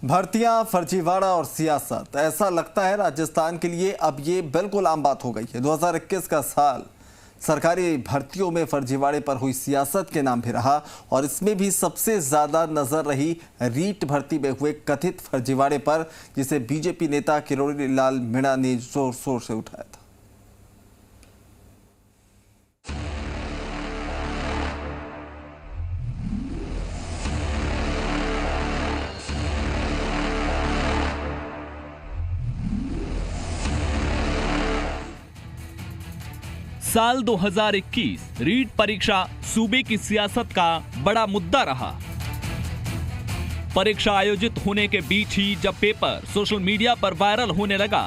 भर्तियां, फर्जीवाड़ा और सियासत, ऐसा लगता है राजस्थान के लिए अब ये बिल्कुल आम बात हो गई है। 2021 का साल सरकारी भर्तियों में फर्जीवाड़े पर हुई सियासत के नाम भी रहा और इसमें भी सबसे ज्यादा नजर रही रीट भर्ती में हुए कथित फर्जीवाड़े पर, जिसे बीजेपी नेता किरोड़ी लाल मीणा ने जोर शोर से उठाया था। साल 2021 रीट परीक्षा सूबे की सियासत का बड़ा मुद्दा रहा। परीक्षा आयोजित होने के बीच ही जब पेपर सोशल मीडिया पर वायरल होने लगा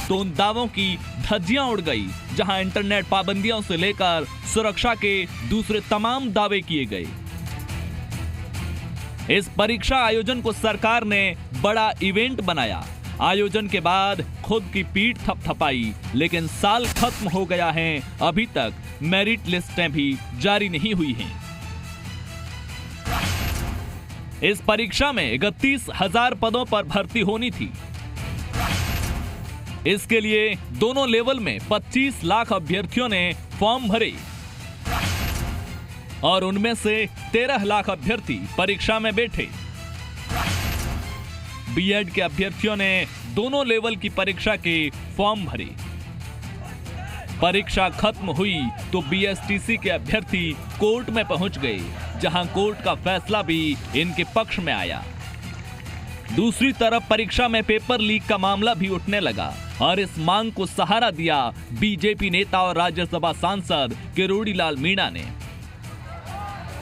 तो उन दावों की धज्जियां उड़ गई, जहां इंटरनेट पाबंदियों से लेकर सुरक्षा के दूसरे तमाम दावे किए गए। इस परीक्षा आयोजन को सरकार ने बड़ा इवेंट बनाया। आयोजन के बाद खुद की पीठ थपथपाई, लेकिन साल खत्म हो गया है, अभी तक मेरिट लिस्टें भी जारी नहीं हुई हैं। इस परीक्षा में 31,000 पदों पर भर्ती होनी थी। इसके लिए दोनों लेवल में 25 लाख अभ्यर्थियों ने फॉर्म भरे और उनमें से 13 लाख अभ्यर्थी परीक्षा में बैठे। बीएड के अभ्यर्थियों ने दोनों लेवल की परीक्षा के फॉर्म भरे। परीक्षा खत्म हुई तो बीएसटीसी के अभ्यर्थी कोर्ट में पहुंच गए, जहां कोर्ट का फैसला भी इनके पक्ष में आया। दूसरी तरफ परीक्षा में पेपर लीक का मामला भी उठने लगा और इस मांग को सहारा दिया बीजेपी नेता और राज्यसभा सांसद किरोड़ी लाल मीणा ने।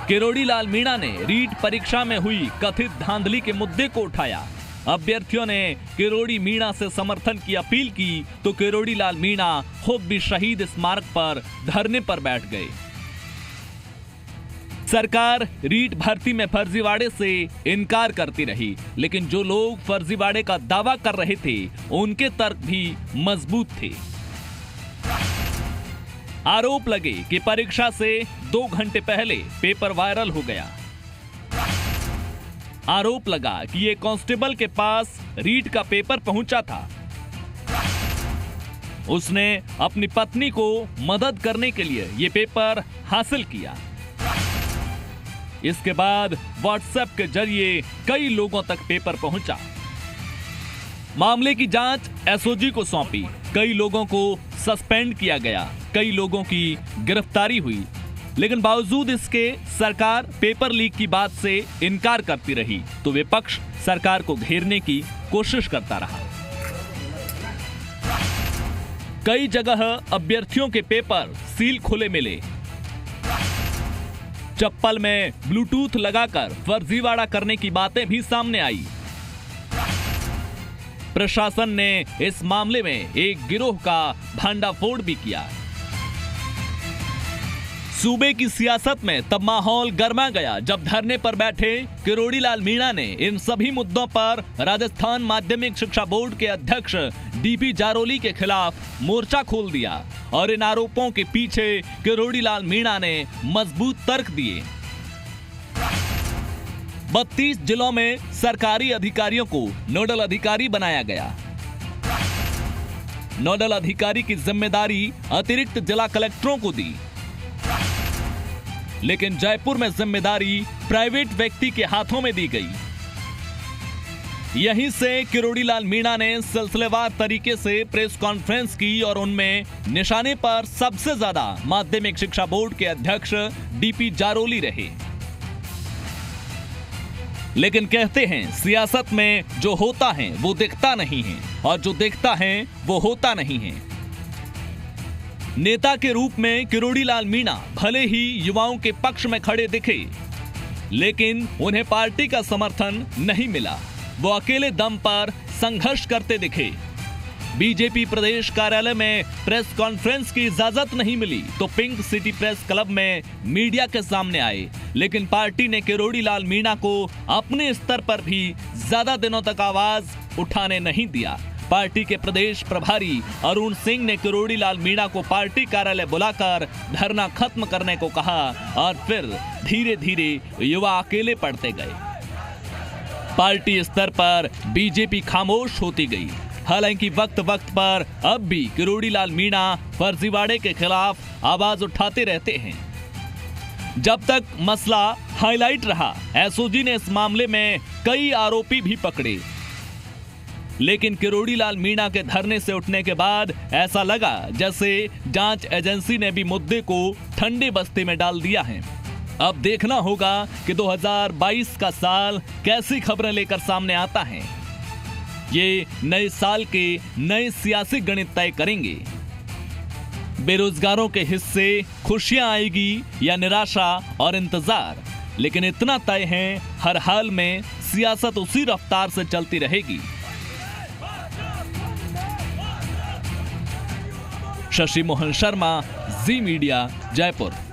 किरोड़ी लाल मीणा ने रीट परीक्षा में हुई कथित धांधली के मुद्दे को उठाया। अभ्यर्थियों ने किरोड़ी मीणा से समर्थन की अपील की तो किरोड़ी लाल मीणा खुद भी शहीद स्मारक पर धरने पर बैठ गए। सरकार रीट भर्ती में फर्जीवाड़े से इनकार करती रही, लेकिन जो लोग फर्जीवाड़े का दावा कर रहे थे उनके तर्क भी मजबूत थे। आरोप लगे कि परीक्षा से 2 घंटे पहले पेपर वायरल हो गया। आरोप लगा कि ये कांस्टेबल के पास रीट का पेपर पहुंचा था। उसने अपनी पत्नी को मदद करने के लिए ये पेपर हासिल किया। इसके बाद व्हाट्सएप के जरिए कई लोगों तक पेपर पहुंचा। मामले की जांच एसओजी को सौंपी। कई लोगों को सस्पेंड किया गया, कई लोगों की गिरफ्तारी हुई, लेकिन बावजूद इसके सरकार पेपर लीक की बात से इनकार करती रही तो विपक्ष सरकार को घेरने की कोशिश करता रहा। कई जगह अभ्यर्थियों के पेपर सील खुले मिले। चप्पल में ब्लूटूथ लगाकर फर्जीवाड़ा करने की बातें भी सामने आई। प्रशासन ने इस मामले में एक गिरोह का भंडाफोड़ भी किया। सूबे की सियासत में तब माहौल गर्मा गया जब धरने पर बैठे किरोड़ी लाल मीणा ने इन सभी मुद्दों पर राजस्थान माध्यमिक शिक्षा बोर्ड के अध्यक्ष डीपी जारोली के खिलाफ मोर्चा खोल दिया और इन आरोपों के पीछे किरोड़ी लाल मीणा ने मजबूत तर्क दिए। 32 जिलों में सरकारी अधिकारियों को नोडल अधिकारी बनाया गया। नोडल अधिकारी की जिम्मेदारी अतिरिक्त जिला कलेक्टरों को दी, लेकिन जयपुर में जिम्मेदारी प्राइवेट व्यक्ति के हाथों में दी गई। यहीं से किरोड़ी लाल मीणा ने सिलसिलेवार तरीके से प्रेस कॉन्फ्रेंस की और उनमें निशाने पर सबसे ज्यादा माध्यमिक शिक्षा बोर्ड के अध्यक्ष डीपी जारोली रहे। लेकिन कहते हैं सियासत में जो होता है वो दिखता नहीं है और जो दिखता है वो होता नहीं है। नेता के रूप में किरोड़ी लाल मीणा भले ही युवाओं के पक्ष में खड़े दिखे, लेकिन उन्हें पार्टी का समर्थन नहीं मिला। वो अकेले दम पर संघर्ष करते दिखे। बीजेपी प्रदेश कार्यालय में प्रेस कॉन्फ्रेंस की इजाजत नहीं मिली तो पिंक सिटी प्रेस क्लब में मीडिया के सामने आए, लेकिन पार्टी ने किरोड़ी लाल मीणा को अपने स्तर पर भी ज्यादा दिनों तक आवाज उठाने नहीं दिया। पार्टी के प्रदेश प्रभारी अरुण सिंह ने किरोड़ी लाल मीणा को पार्टी कार्यालय बुलाकर धरना खत्म करने को कहा और फिर धीरे धीरे युवा अकेले पड़ते गए। पार्टी स्तर पर बीजेपी खामोश होती गई। हालांकि वक्त वक्त पर अब भी किरोड़ी लाल मीणा फर्जीवाड़े के खिलाफ आवाज उठाते रहते हैं। जब तक मसला हाईलाइट रहा, एसओजी ने इस मामले में कई आरोपी भी पकड़े, लेकिन किरोड़ी लाल मीणा के धरने से उठने के बाद ऐसा लगा जैसे जांच एजेंसी ने भी मुद्दे को ठंडे बस्ते में डाल दिया है। अब देखना होगा कि 2022 का साल कैसी खबरें लेकर सामने आता है। ये नए साल के नए सियासी गणित तय करेंगे। बेरोजगारों के हिस्से खुशियां आएगी या निराशा और इंतजार, लेकिन इतना तय है हर हाल में सियासत उसी रफ्तार से चलती रहेगी। शशि मोहन शर्मा, जी मीडिया, जयपुर।